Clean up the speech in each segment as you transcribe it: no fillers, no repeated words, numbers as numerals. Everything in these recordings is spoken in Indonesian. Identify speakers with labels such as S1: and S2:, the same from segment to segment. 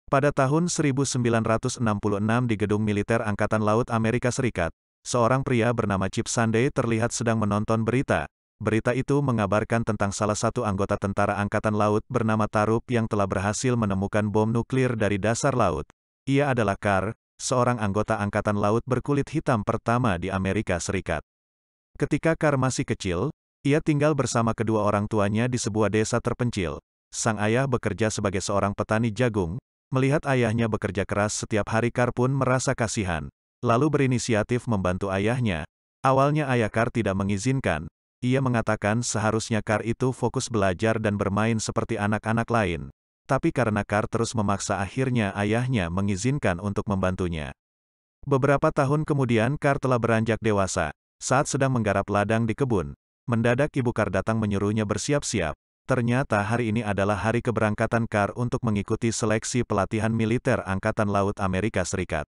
S1: Pada tahun 1966 di Gedung Militer Angkatan Laut Amerika Serikat, seorang pria bernama Chip Sunday terlihat sedang menonton berita. Berita itu mengabarkan tentang salah satu anggota tentara Angkatan Laut bernama Tarup yang telah berhasil menemukan bom nuklir dari dasar laut. Ia adalah Carr, seorang anggota Angkatan Laut berkulit hitam pertama di Amerika Serikat. Ketika Carr masih kecil, ia tinggal bersama kedua orang tuanya di sebuah desa terpencil. Sang ayah bekerja sebagai seorang petani jagung. Melihat ayahnya bekerja keras setiap hari, Carr pun merasa kasihan. Lalu berinisiatif membantu ayahnya. Awalnya ayah Carr tidak mengizinkan. Ia mengatakan seharusnya Carr itu fokus belajar dan bermain seperti anak-anak lain. Tapi karena Carr terus memaksa, akhirnya ayahnya mengizinkan untuk membantunya. Beberapa tahun kemudian Carr telah beranjak dewasa. Saat sedang menggarap ladang di kebun, mendadak ibu Carr datang menyuruhnya bersiap-siap. Ternyata hari ini adalah hari keberangkatan Carr untuk mengikuti seleksi pelatihan militer Angkatan Laut Amerika Serikat.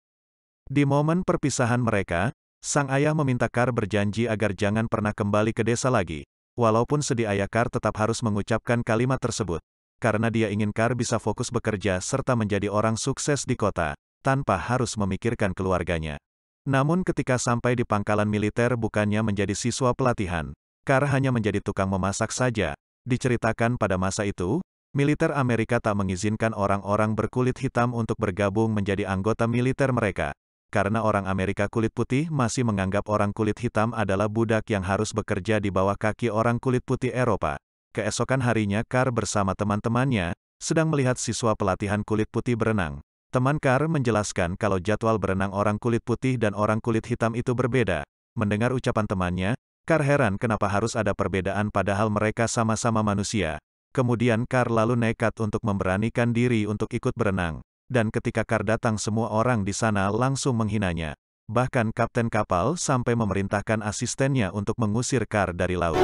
S1: Di momen perpisahan mereka, sang ayah meminta Carr berjanji agar jangan pernah kembali ke desa lagi. Walaupun sedih, ayah Carr tetap harus mengucapkan kalimat tersebut. Karena dia ingin Carr bisa fokus bekerja serta menjadi orang sukses di kota, tanpa harus memikirkan keluarganya. Namun ketika sampai di pangkalan militer, bukannya menjadi siswa pelatihan, Carr hanya menjadi tukang memasak saja. Diceritakan pada masa itu, militer Amerika tak mengizinkan orang-orang berkulit hitam untuk bergabung menjadi anggota militer mereka. Karena orang Amerika kulit putih masih menganggap orang kulit hitam adalah budak yang harus bekerja di bawah kaki orang kulit putih Eropa. Keesokan harinya Carr bersama teman-temannya, sedang melihat siswa pelatihan kulit putih berenang. Teman Carr menjelaskan kalau jadwal berenang orang kulit putih dan orang kulit hitam itu berbeda. Mendengar ucapan temannya, Carr heran kenapa harus ada perbedaan padahal mereka sama-sama manusia. Kemudian Carr lalu nekat untuk memberanikan diri untuk ikut berenang. Dan ketika Carr datang, semua orang di sana langsung menghinanya. Bahkan kapten kapal sampai memerintahkan asistennya untuk mengusir Carr dari laut.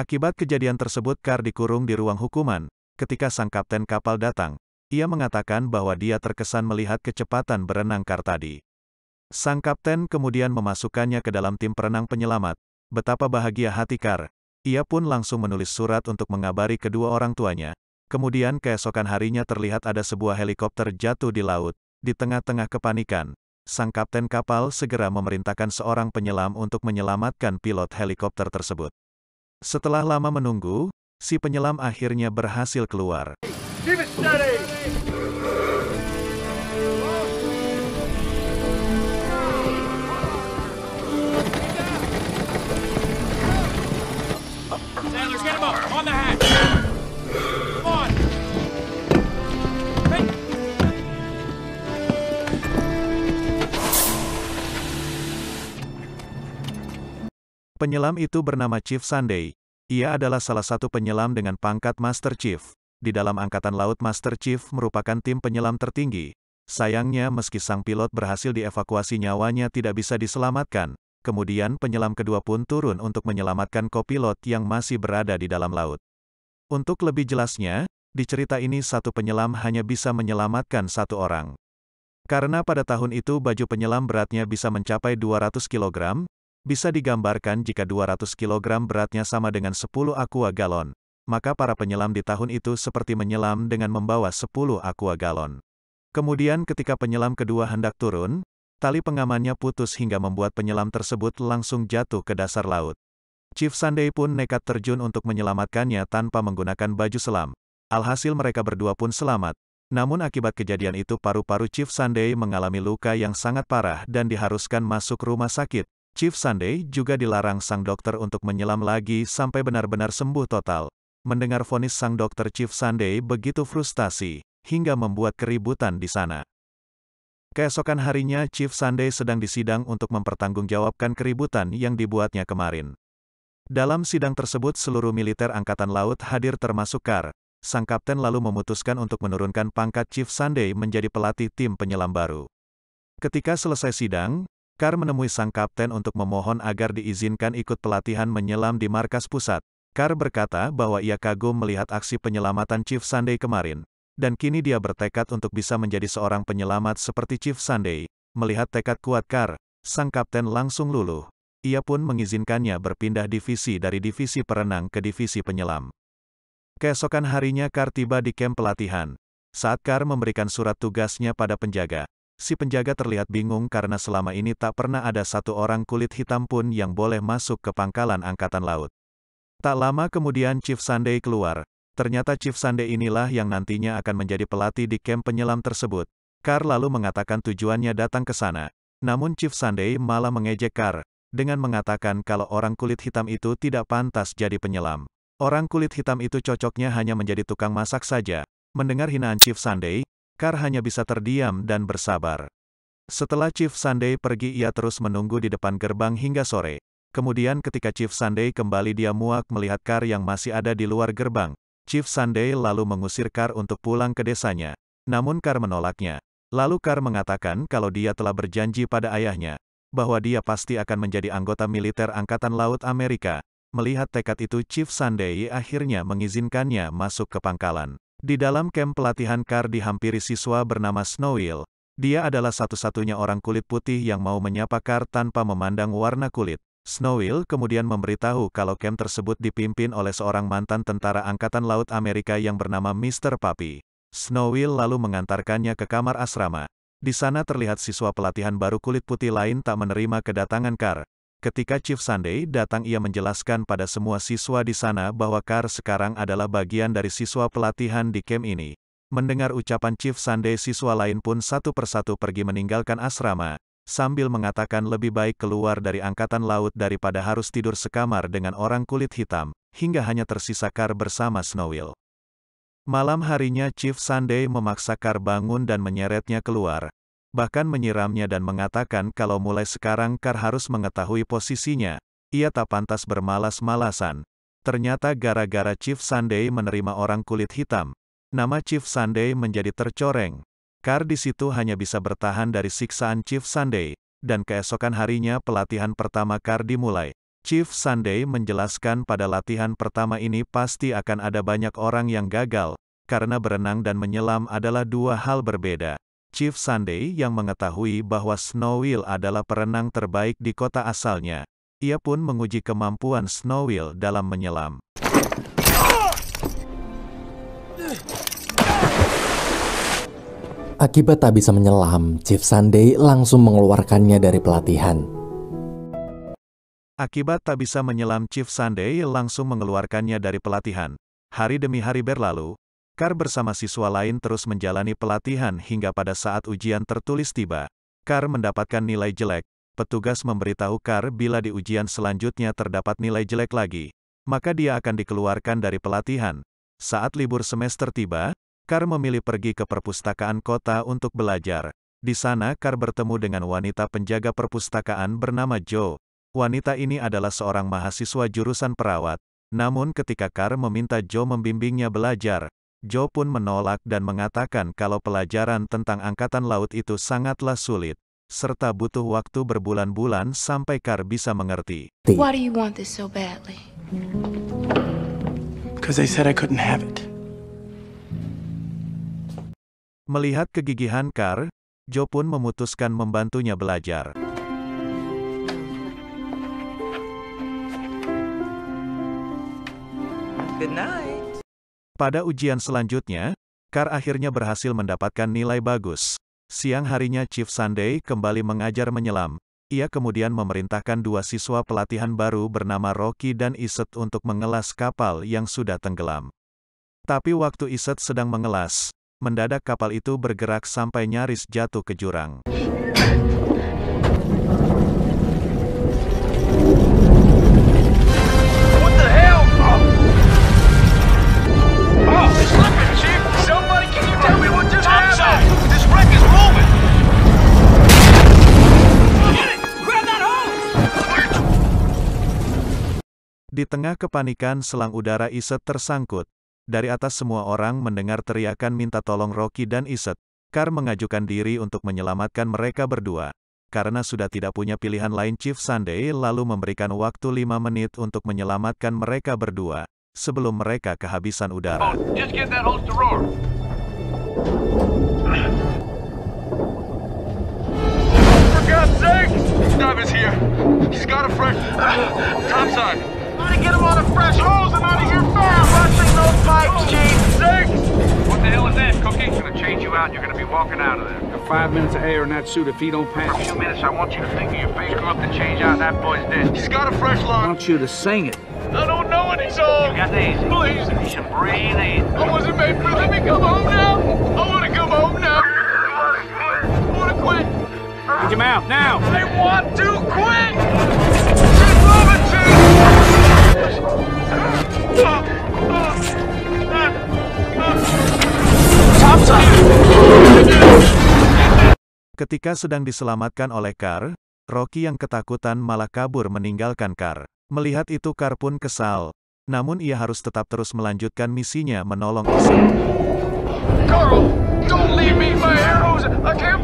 S1: Akibat kejadian tersebut, Carr dikurung di ruang hukuman. Ketika sang kapten kapal datang, ia mengatakan bahwa dia terkesan melihat kecepatan berenang Carr tadi. Sang kapten kemudian memasukkannya ke dalam tim perenang penyelamat. Betapa bahagia hati Carr. Ia pun langsung menulis surat untuk mengabari kedua orang tuanya. Kemudian keesokan harinya terlihat ada sebuah helikopter jatuh di laut. Di tengah-tengah kepanikan, sang kapten kapal segera memerintahkan seorang penyelam untuk menyelamatkan pilot helikopter tersebut. Setelah lama menunggu, si penyelam akhirnya berhasil keluar. Penyelam itu bernama Chief Sunday. Ia adalah salah satu penyelam dengan pangkat Master Chief. Di dalam Angkatan Laut, Master Chief merupakan tim penyelam tertinggi. Sayangnya meski sang pilot berhasil dievakuasi, nyawanya tidak bisa diselamatkan. Kemudian penyelam kedua pun turun untuk menyelamatkan kopilot yang masih berada di dalam laut. Untuk lebih jelasnya, di cerita ini satu penyelam hanya bisa menyelamatkan satu orang. Karena pada tahun itu baju penyelam beratnya bisa mencapai 200 kg, bisa digambarkan jika 200 kg beratnya sama dengan 10 aqua galon, maka para penyelam di tahun itu seperti menyelam dengan membawa 10 aqua galon. Kemudian ketika penyelam kedua hendak turun, tali pengamannya putus hingga membuat penyelam tersebut langsung jatuh ke dasar laut. Chief Sunday pun nekat terjun untuk menyelamatkannya tanpa menggunakan baju selam. Alhasil mereka berdua pun selamat. Namun akibat kejadian itu paru-paru Chief Sunday mengalami luka yang sangat parah dan diharuskan masuk rumah sakit. Chief Sunday juga dilarang sang dokter untuk menyelam lagi sampai benar-benar sembuh total. Mendengar vonis sang dokter, Chief Sunday begitu frustasi, hingga membuat keributan di sana. Keesokan harinya Chief Sunday sedang disidang untuk mempertanggungjawabkan keributan yang dibuatnya kemarin. Dalam sidang tersebut seluruh militer Angkatan Laut hadir termasuk Carr. Sang kapten lalu memutuskan untuk menurunkan pangkat Chief Sunday menjadi pelatih tim penyelam baru. Ketika selesai sidang, Carr menemui sang kapten untuk memohon agar diizinkan ikut pelatihan menyelam di markas pusat. Carr berkata bahwa ia kagum melihat aksi penyelamatan Chief Sunday kemarin, dan kini dia bertekad untuk bisa menjadi seorang penyelamat seperti Chief Sunday. Melihat tekad kuat Carr, sang kapten langsung luluh. Ia pun mengizinkannya berpindah divisi dari divisi perenang ke divisi penyelam. Keesokan harinya Carr tiba di kamp pelatihan. Saat Carr memberikan surat tugasnya pada penjaga, si penjaga terlihat bingung karena selama ini tak pernah ada satu orang kulit hitam pun yang boleh masuk ke pangkalan Angkatan Laut. Tak lama kemudian Chief Sunday keluar. Ternyata Chief Sunday inilah yang nantinya akan menjadi pelatih di kamp penyelam tersebut. Carr lalu mengatakan tujuannya datang ke sana. Namun Chief Sunday malah mengejek Carr, dengan mengatakan kalau orang kulit hitam itu tidak pantas jadi penyelam. Orang kulit hitam itu cocoknya hanya menjadi tukang masak saja. Mendengar hinaan Chief Sunday, Carr hanya bisa terdiam dan bersabar. Setelah Chief Sunday pergi ia terus menunggu di depan gerbang hingga sore. Kemudian ketika Chief Sunday kembali dia muak melihat Carr yang masih ada di luar gerbang. Chief Sunday lalu mengusir Carr untuk pulang ke desanya. Namun Carr menolaknya. Lalu Carr mengatakan kalau dia telah berjanji pada ayahnya, bahwa dia pasti akan menjadi anggota militer Angkatan Laut Amerika. Melihat tekad itu Chief Sunday akhirnya mengizinkannya masuk ke pangkalan. Di dalam kamp pelatihan Carr dihampiri siswa bernama Snowil. Dia adalah satu-satunya orang kulit putih yang mau menyapa Carr tanpa memandang warna kulit. Snowil kemudian memberitahu kalau kamp tersebut dipimpin oleh seorang mantan tentara Angkatan Laut Amerika yang bernama Mr. Puppy. Snowil lalu mengantarkannya ke kamar asrama. Di sana terlihat siswa pelatihan baru kulit putih lain tak menerima kedatangan Carr. Ketika Chief Sunday datang ia menjelaskan pada semua siswa di sana bahwa Carr sekarang adalah bagian dari siswa pelatihan di kamp ini. Mendengar ucapan Chief Sunday siswa lain pun satu persatu pergi meninggalkan asrama, sambil mengatakan lebih baik keluar dari Angkatan Laut daripada harus tidur sekamar dengan orang kulit hitam, hingga hanya tersisa Carr bersama Snowil. Malam harinya Chief Sunday memaksa Carr bangun dan menyeretnya keluar. Bahkan menyiramnya dan mengatakan kalau mulai sekarang Carr harus mengetahui posisinya. Ia tak pantas bermalas-malasan. Ternyata gara-gara Chief Sunday menerima orang kulit hitam, nama Chief Sunday menjadi tercoreng. Carr di situ hanya bisa bertahan dari siksaan Chief Sunday, dan keesokan harinya pelatihan pertama Carr dimulai. Chief Sunday menjelaskan pada latihan pertama ini pasti akan ada banyak orang yang gagal, karena berenang dan menyelam adalah dua hal berbeda. Chief Sunday yang mengetahui bahwa Snowil adalah perenang terbaik di kota asalnya. Ia pun menguji kemampuan Snowil dalam menyelam.
S2: Akibat tak bisa menyelam, Chief Sunday langsung mengeluarkannya dari pelatihan.
S1: Akibat tak bisa menyelam, Chief Sunday langsung mengeluarkannya dari pelatihan. Hari demi hari berlalu, Carr bersama siswa lain terus menjalani pelatihan hingga pada saat ujian tertulis tiba. Carr mendapatkan nilai jelek. Petugas memberitahu Carr bila di ujian selanjutnya terdapat nilai jelek lagi, maka dia akan dikeluarkan dari pelatihan. Saat libur semester tiba, Carr memilih pergi ke perpustakaan kota untuk belajar. Di sana Carr bertemu dengan wanita penjaga perpustakaan bernama Jo. Wanita ini adalah seorang mahasiswa jurusan perawat. Namun ketika Carr meminta Jo membimbingnya belajar, Jo pun menolak dan mengatakan kalau pelajaran tentang Angkatan Laut itu sangatlah sulit, serta butuh waktu berbulan-bulan sampai Carr bisa mengerti.
S3: Why do you want this so badly?
S4: Because they said I couldn't have it.
S1: Melihat kegigihan Carr, Jo pun memutuskan membantunya belajar.
S4: Good night.
S1: Pada ujian selanjutnya, Carr akhirnya berhasil mendapatkan nilai bagus. Siang harinya Chief Sunday kembali mengajar menyelam. Ia kemudian memerintahkan dua siswa pelatihan baru bernama Rocky dan Iset untuk mengelas kapal yang sudah tenggelam. Tapi waktu Iset sedang mengelas, mendadak kapal itu bergerak sampai nyaris jatuh ke jurang. Di Di tengah kepanikan selang udara Iset tersangkut. Dari atas semua orang mendengar teriakan minta tolong Rocky dan Iset. Carr mengajukan diri untuk menyelamatkan mereka berdua. Karena sudah tidak punya pilihan lain, Chief Sunday lalu memberikan waktu 5 menit untuk menyelamatkan mereka berdua, sebelum mereka kehabisan udara.
S5: Just get that hose to roar. For God's sake! Dive is here. He's got a fresh topside. Try to get him on a fresh hose and out of here fast. Busting those pipes, Chief. Six! What the hell is that, Cookie? It's gonna change you out and you're gonna be walking out of there.
S6: Got 5 minutes of air in that suit if he don't
S5: For
S6: pass.
S5: a few minutes, I want you to think of your face, go up and change out, and that boy's dead. He's got a fresh
S6: I
S5: lung.
S6: want you to sing it.
S5: I don't know any song. You got the easy. Please. You should breathe in. I wasn't made for. Let me come home now. I want to come home now. I want to quit.
S6: Get him out, now!
S5: I want to quit. Keep moving, Chief.
S1: Ketika sedang diselamatkan oleh Carr, Rocky yang ketakutan malah kabur meninggalkan Carr. Melihat itu Carr pun kesal. Namun ia harus tetap terus melanjutkan misinya menolong Iset.
S5: Carl, don't leave me, my arrows. I can't.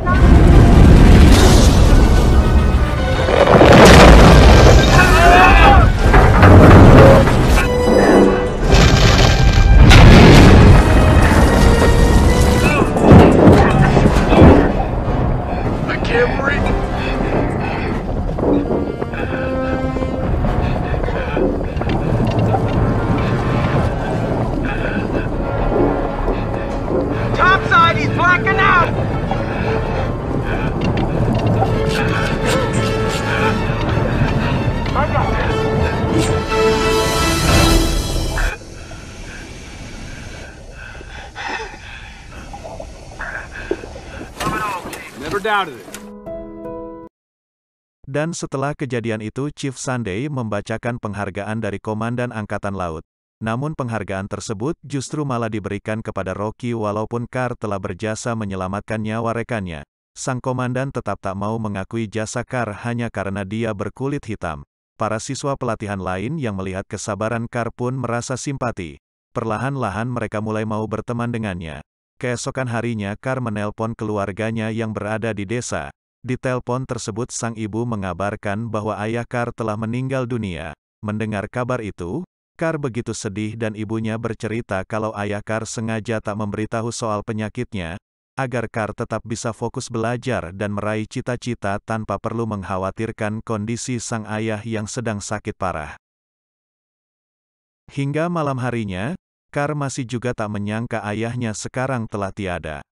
S5: I can't breathe. Topside, he's blacking out! I got this.
S6: Never doubted it.
S1: Dan setelah kejadian itu Chief Sunday membacakan penghargaan dari Komandan Angkatan Laut. Namun penghargaan tersebut justru malah diberikan kepada Rocky walaupun Carr telah berjasa menyelamatkan nyawa rekannya. Sang komandan tetap tak mau mengakui jasa Carr hanya karena dia berkulit hitam. Para siswa pelatihan lain yang melihat kesabaran Carr pun merasa simpati. Perlahan-lahan mereka mulai mau berteman dengannya. Keesokan harinya Carr menelpon keluarganya yang berada di desa. Di telepon tersebut sang ibu mengabarkan bahwa ayah Carr telah meninggal dunia. Mendengar kabar itu, Carr begitu sedih dan ibunya bercerita kalau ayah Carr sengaja tak memberitahu soal penyakitnya, agar Carr tetap bisa fokus belajar dan meraih cita-cita tanpa perlu mengkhawatirkan kondisi sang ayah yang sedang sakit parah. Hingga malam harinya, Carr masih juga tak menyangka ayahnya sekarang telah tiada.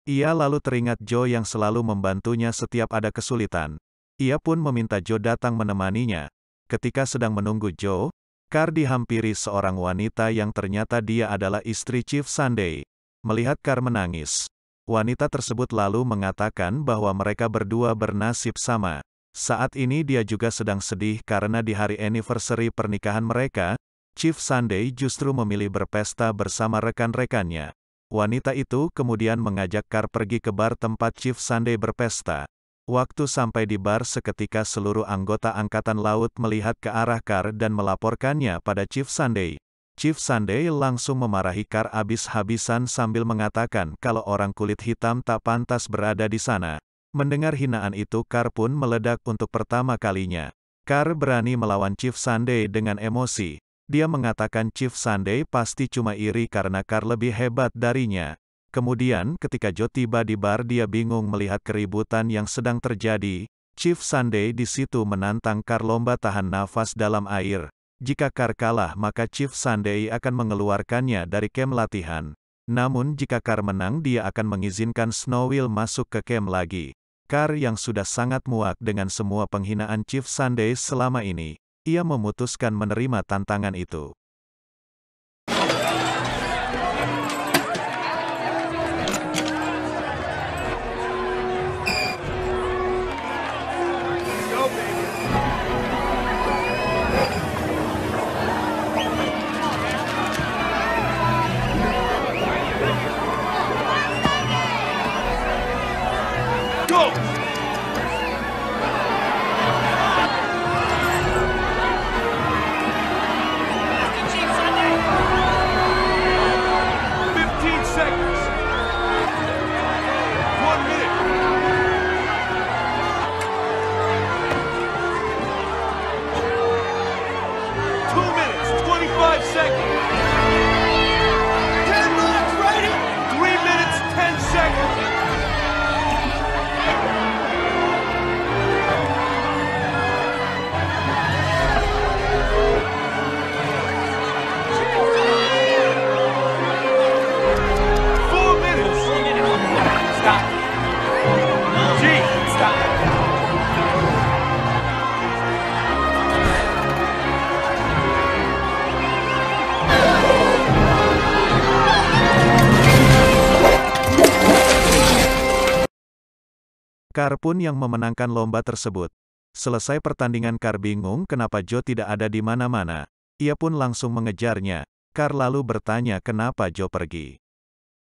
S1: Ia lalu teringat Joe yang selalu membantunya setiap ada kesulitan. Ia pun meminta Joe datang menemaninya. Ketika sedang menunggu Joe, Carr dihampiri seorang wanita yang ternyata dia adalah istri Chief Sunday. Melihat Carr menangis, wanita tersebut lalu mengatakan bahwa mereka berdua bernasib sama. Saat ini dia juga sedang sedih karena di hari anniversary pernikahan mereka, Chief Sunday justru memilih berpesta bersama rekan-rekannya. Wanita itu kemudian mengajak Carr pergi ke bar tempat Chief Sunday berpesta. Waktu sampai di bar seketika seluruh anggota Angkatan Laut melihat ke arah Carr dan melaporkannya pada Chief Sunday. Chief Sunday langsung memarahi Carr habis-habisan sambil mengatakan kalau orang kulit hitam tak pantas berada di sana. Mendengar hinaan itu Carr pun meledak untuk pertama kalinya. Carr berani melawan Chief Sunday dengan emosi. Dia mengatakan Chief Sunday pasti cuma iri karena Carr lebih hebat darinya. Kemudian ketika Joe tiba di bar dia bingung melihat keributan yang sedang terjadi. Chief Sunday di situ menantang Carr lomba tahan nafas dalam air. Jika Carr kalah maka Chief Sunday akan mengeluarkannya dari camp latihan. Namun jika Carr menang dia akan mengizinkan Snowwheel masuk ke camp lagi. Carr yang sudah sangat muak dengan semua penghinaan Chief Sunday selama ini, ia memutuskan menerima tantangan itu.
S5: seconds. 10 laps, right here. 3 minutes, 10 seconds. Stop. Gee, stop.
S1: Car pun yang memenangkan lomba tersebut. Selesai pertandingan, Car bingung kenapa Joe tidak ada di mana-mana. Ia pun langsung mengejarnya. Car lalu bertanya kenapa Joe pergi.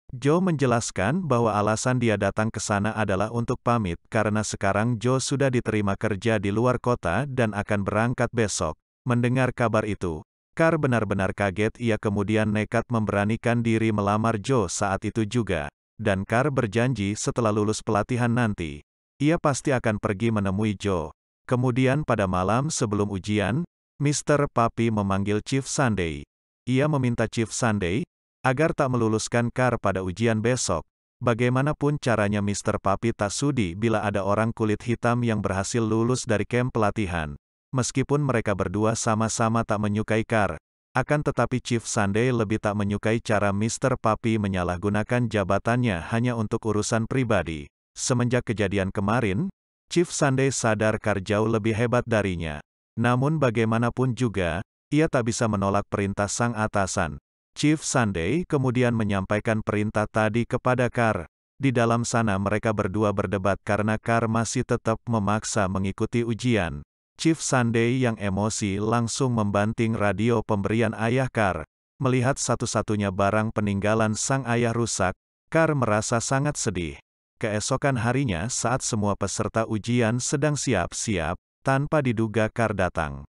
S1: Joe menjelaskan bahwa alasan dia datang ke sana adalah untuk pamit karena sekarang Joe sudah diterima kerja di luar kota dan akan berangkat besok. Mendengar kabar itu, Car benar-benar kaget. Ia kemudian nekat memberanikan diri melamar Joe saat itu juga. Dan Car berjanji setelah lulus pelatihan nanti, ia pasti akan pergi menemui Joe. Kemudian pada malam sebelum ujian, Mr. Puppy memanggil Chief Sunday. Ia meminta Chief Sunday agar tak meluluskan Car pada ujian besok. Bagaimanapun caranya Mr. Puppy tak sudi bila ada orang kulit hitam yang berhasil lulus dari camp pelatihan. Meskipun mereka berdua sama-sama tak menyukai Car, akan tetapi Chief Sunday lebih tak menyukai cara Mr. Puppy menyalahgunakan jabatannya hanya untuk urusan pribadi. Semenjak kejadian kemarin, Chief Sunday sadar Car jauh lebih hebat darinya. Namun bagaimanapun juga, ia tak bisa menolak perintah sang atasan. Chief Sunday kemudian menyampaikan perintah tadi kepada Car. Di dalam sana mereka berdua berdebat karena Car masih tetap memaksa mengikuti ujian. Chief Sunday yang emosi langsung membanting radio pemberian ayah Car. Melihat satu-satunya barang peninggalan sang ayah rusak, Car merasa sangat sedih. Keesokan harinya saat semua peserta ujian sedang siap-siap, tanpa diduga Car datang.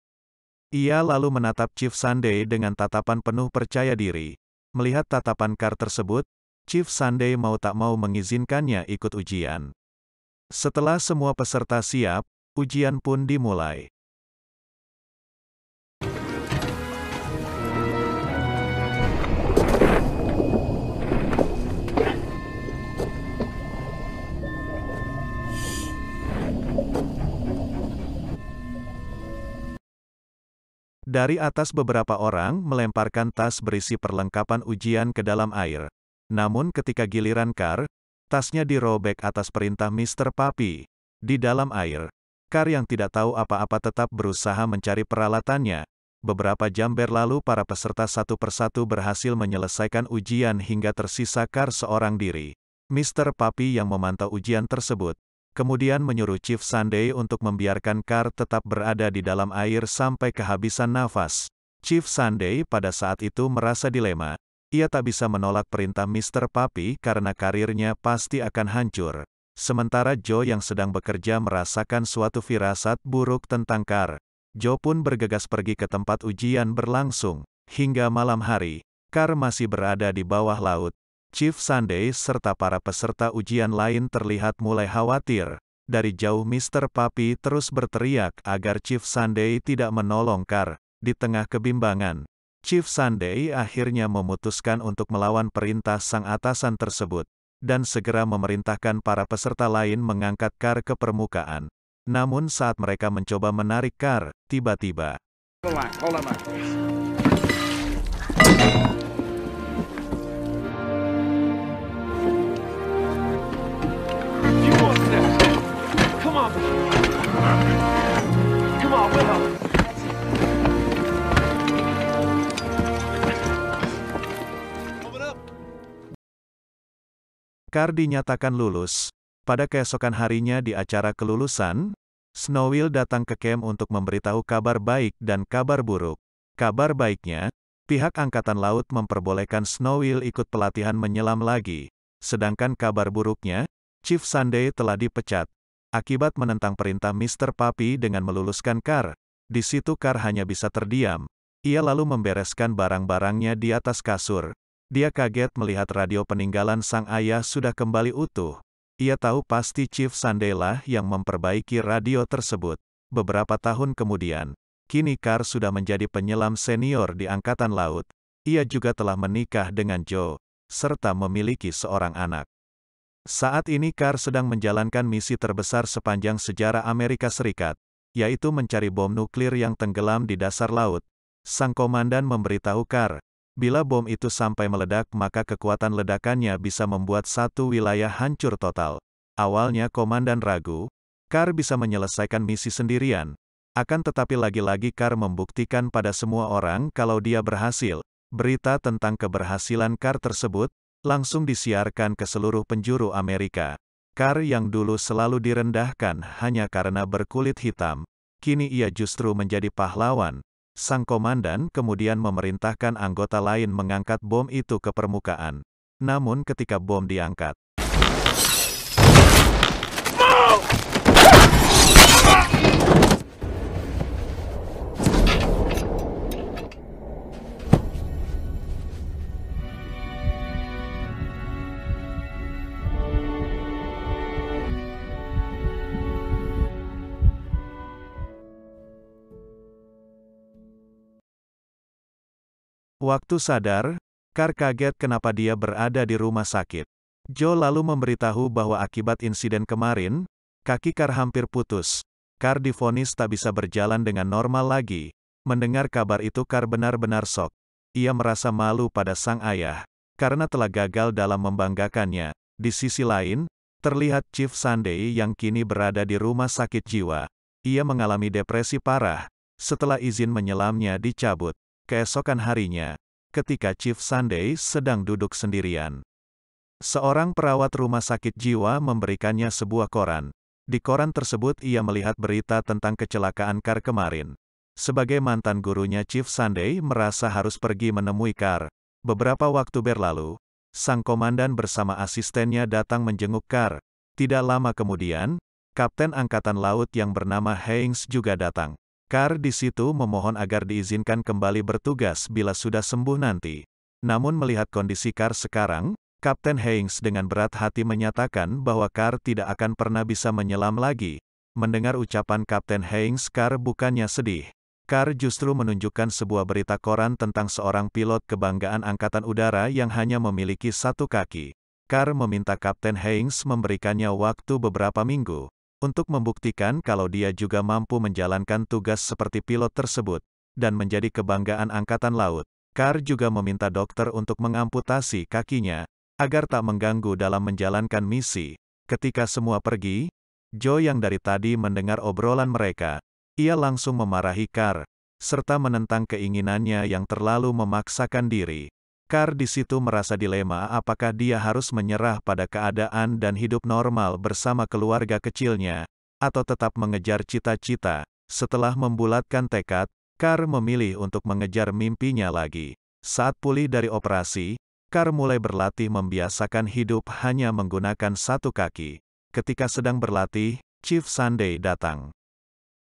S1: Ia lalu menatap Chief Sunday dengan tatapan penuh percaya diri. Melihat tatapan Car tersebut, Chief Sunday mau tak mau mengizinkannya ikut ujian. Setelah semua peserta siap, ujian pun dimulai. Dari atas beberapa orang melemparkan tas berisi perlengkapan ujian ke dalam air. Namun ketika giliran Car, tasnya dirobek atas perintah Mr. Puppy. Di dalam air, Car yang tidak tahu apa-apa tetap berusaha mencari peralatannya. Beberapa jam berlalu para peserta satu persatu berhasil menyelesaikan ujian hingga tersisa Car seorang diri. Mr. Puppy yang memantau ujian tersebut kemudian menyuruh Chief Sunday untuk membiarkan Car tetap berada di dalam air sampai kehabisan nafas. Chief Sunday pada saat itu merasa dilema. Ia tak bisa menolak perintah Mr. Puppy karena karirnya pasti akan hancur. Sementara Joe yang sedang bekerja merasakan suatu firasat buruk tentang Car. Joe pun bergegas pergi ke tempat ujian berlangsung. Hingga malam hari, Car masih berada di bawah laut. Chief Sunday serta para peserta ujian lain terlihat mulai khawatir. Dari jauh Mr. Puppy terus berteriak agar Chief Sunday tidak menolong Car. Di tengah kebimbangan, Chief Sunday akhirnya memutuskan untuk melawan perintah sang atasan tersebut, dan segera memerintahkan para peserta lain mengangkat Car ke permukaan. Namun saat mereka mencoba menarik Car, tiba-tiba
S6: Hold on, please.
S5: You want this? Come on. Come on, Willow.
S1: Car dinyatakan lulus. Pada keesokan harinya di acara kelulusan, Snowwheel datang ke camp untuk memberitahu kabar baik dan kabar buruk. Kabar baiknya, pihak Angkatan Laut memperbolehkan Snowwheel ikut pelatihan menyelam lagi. Sedangkan kabar buruknya, Chief Sunday telah dipecat. Akibat menentang perintah Mr. Puppy dengan meluluskan Car. Di situ Car hanya bisa terdiam. Ia lalu membereskan barang-barangnya di atas kasur. Dia kaget melihat radio peninggalan sang ayah sudah kembali utuh. Ia tahu pasti Chief Sunday lah yang memperbaiki radio tersebut. Beberapa tahun kemudian, Kini Carr sudah menjadi penyelam senior di Angkatan Laut. Ia juga telah menikah dengan Joe, serta memiliki seorang anak. Saat ini Carr sedang menjalankan misi terbesar sepanjang sejarah Amerika Serikat, yaitu mencari bom nuklir yang tenggelam di dasar laut. Sang komandan memberitahu Carr, bila bom itu sampai meledak maka kekuatan ledakannya bisa membuat satu wilayah hancur total. Awalnya komandan ragu, Carr bisa menyelesaikan misi sendirian. Akan tetapi lagi-lagi Carr membuktikan pada semua orang kalau dia berhasil. Berita tentang keberhasilan Carr tersebut langsung disiarkan ke seluruh penjuru Amerika. Carr yang dulu selalu direndahkan hanya karena berkulit hitam, kini ia justru menjadi pahlawan. Sang komandan kemudian memerintahkan anggota lain mengangkat bom itu ke permukaan. Namun ketika bom diangkat, waktu sadar, Carr kaget kenapa dia berada di rumah sakit. Joe lalu memberitahu bahwa akibat insiden kemarin, kaki Carr hampir putus. Carr divonis tak bisa berjalan dengan normal lagi. Mendengar kabar itu Carr benar-benar shock. Ia merasa malu pada sang ayah, karena telah gagal dalam membanggakannya. Di sisi lain, terlihat Chief Sunday yang kini berada di rumah sakit jiwa. Ia mengalami depresi parah, setelah izin menyelamnya dicabut. Keesokan harinya, ketika Chief Sunday sedang duduk sendirian, seorang perawat rumah sakit jiwa memberikannya sebuah koran. Di koran tersebut ia melihat berita tentang kecelakaan Carr kemarin. Sebagai mantan gurunya Chief Sunday merasa harus pergi menemui Carr. Beberapa waktu berlalu, sang komandan bersama asistennya datang menjenguk Carr. Tidak lama kemudian, Kapten Angkatan Laut yang bernama Hanks juga datang. Carr di situ memohon agar diizinkan kembali bertugas bila sudah sembuh nanti. Namun melihat kondisi Carr sekarang, Kapten Hanks dengan berat hati menyatakan bahwa Carr tidak akan pernah bisa menyelam lagi. Mendengar ucapan Kapten Hanks, Carr bukannya sedih. Carr justru menunjukkan sebuah berita koran tentang seorang pilot kebanggaan Angkatan Udara yang hanya memiliki satu kaki. Carr meminta Kapten Hanks memberikannya waktu beberapa minggu untuk membuktikan kalau dia juga mampu menjalankan tugas seperti pilot tersebut, dan menjadi kebanggaan Angkatan Laut. Carr juga meminta dokter untuk mengamputasi kakinya, agar tak mengganggu dalam menjalankan misi. Ketika semua pergi, Joe yang dari tadi mendengar obrolan mereka, ia langsung memarahi Carr, serta menentang keinginannya yang terlalu memaksakan diri. Carr di situ merasa dilema apakah dia harus menyerah pada keadaan dan hidup normal bersama keluarga kecilnya, atau tetap mengejar cita-cita. Setelah membulatkan tekad, Carr memilih untuk mengejar mimpinya lagi. Saat pulih dari operasi, Carr mulai berlatih membiasakan hidup hanya menggunakan satu kaki. Ketika sedang berlatih, Chief Sunday datang.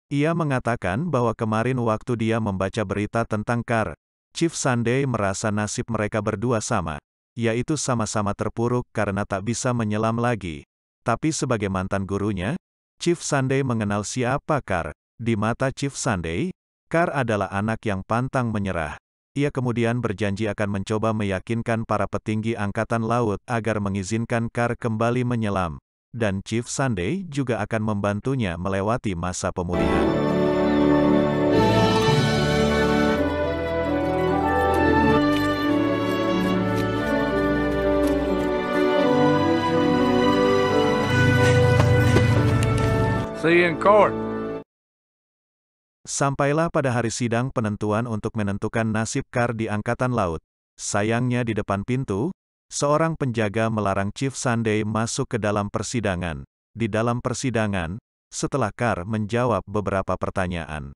S1: Ia mengatakan bahwa kemarin waktu dia membaca berita tentang Carr, Chief Sunday merasa nasib mereka berdua sama, yaitu sama-sama terpuruk karena tak bisa menyelam lagi. Tapi sebagai mantan gurunya, Chief Sunday mengenal siapa Carr. Di mata Chief Sunday, Carr adalah anak yang pantang menyerah. Ia kemudian berjanji akan mencoba meyakinkan para petinggi Angkatan Laut agar mengizinkan Carr kembali menyelam, dan Chief Sunday juga akan membantunya melewati masa pemulihan.
S6: See you in court.
S1: Sampailah pada hari sidang penentuan untuk menentukan nasib Carr di Angkatan Laut. Sayangnya di depan pintu, seorang penjaga melarang Chief Sunday masuk ke dalam persidangan. Di dalam persidangan, setelah Carr menjawab beberapa pertanyaan,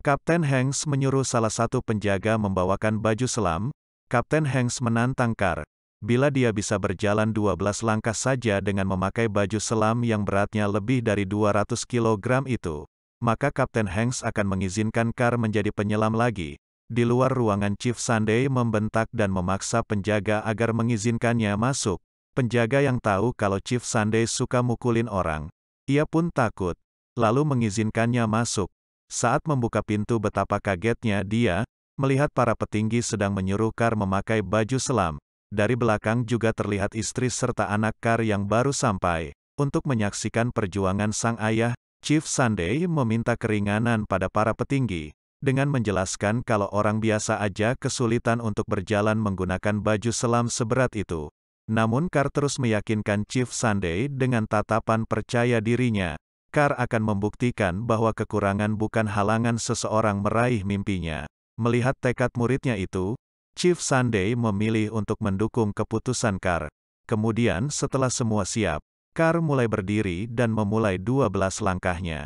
S1: Kapten Hanks menyuruh salah satu penjaga membawakan baju selam. Kapten Hanks menantang Carr. Bila dia bisa berjalan 12 langkah saja dengan memakai baju selam yang beratnya lebih dari 200 kg itu, maka Kapten Hanks akan mengizinkan Carr menjadi penyelam lagi. Di luar ruangan Chief Sunday membentak dan memaksa penjaga agar mengizinkannya masuk. Penjaga yang tahu kalau Chief Sunday suka mukulin orang, ia pun takut, lalu mengizinkannya masuk. Saat membuka pintu, betapa kagetnya dia melihat para petinggi sedang menyuruh Carr memakai baju selam. Dari belakang juga terlihat istri serta anak Carr yang baru sampai. Untuk menyaksikan perjuangan sang ayah, Chief Sunday meminta keringanan pada para petinggi, dengan menjelaskan kalau orang biasa aja kesulitan untuk berjalan menggunakan baju selam seberat itu. Namun Carr terus meyakinkan Chief Sunday dengan tatapan percaya dirinya. Carr akan membuktikan bahwa kekurangan bukan halangan seseorang meraih mimpinya. Melihat tekad muridnya itu, Chief Sunday memilih untuk mendukung keputusan Carr. Kemudian setelah semua siap, Carr mulai berdiri dan memulai 12 langkahnya.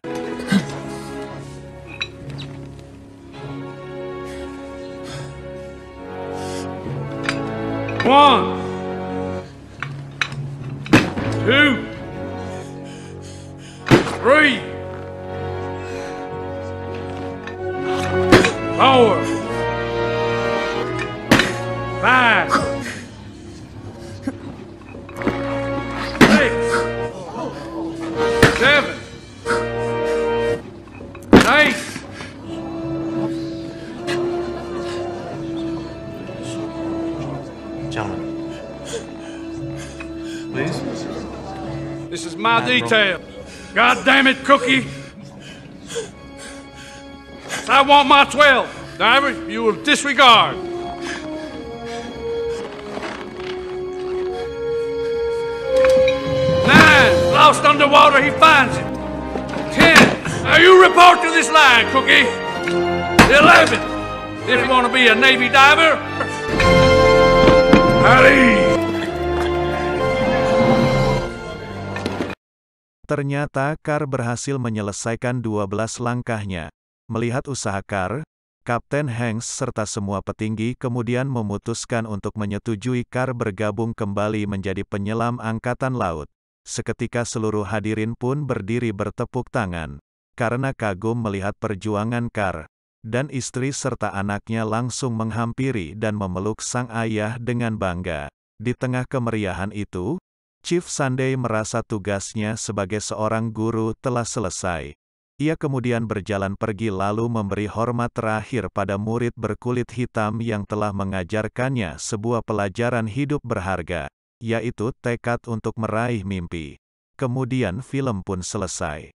S6: One, two, three, four, five, six, seven, eight.
S4: Gentlemen. Please.
S6: This is my detail. God damn it, Cookie. I want my 12. Diver, you will disregard. 9, lost underwater, he finds it. 10, now you report to this line, Cookie. 11, if you want to be a Navy diver. Howdy.
S1: Ternyata Carr berhasil menyelesaikan 12 langkahnya. Melihat usaha Carr, Kapten Hanks serta semua petinggi kemudian memutuskan untuk menyetujui Carr bergabung kembali menjadi penyelam Angkatan Laut. Seketika seluruh hadirin pun berdiri bertepuk tangan, karena kagum melihat perjuangan Carr, dan istri serta anaknya langsung menghampiri dan memeluk sang ayah dengan bangga. Di tengah kemeriahan itu, Chief Sunday merasa tugasnya sebagai seorang guru telah selesai. Ia kemudian berjalan pergi lalu memberi hormat terakhir pada murid berkulit hitam yang telah mengajarkannya sebuah pelajaran hidup berharga, yaitu tekad untuk meraih mimpi. Kemudian film pun selesai.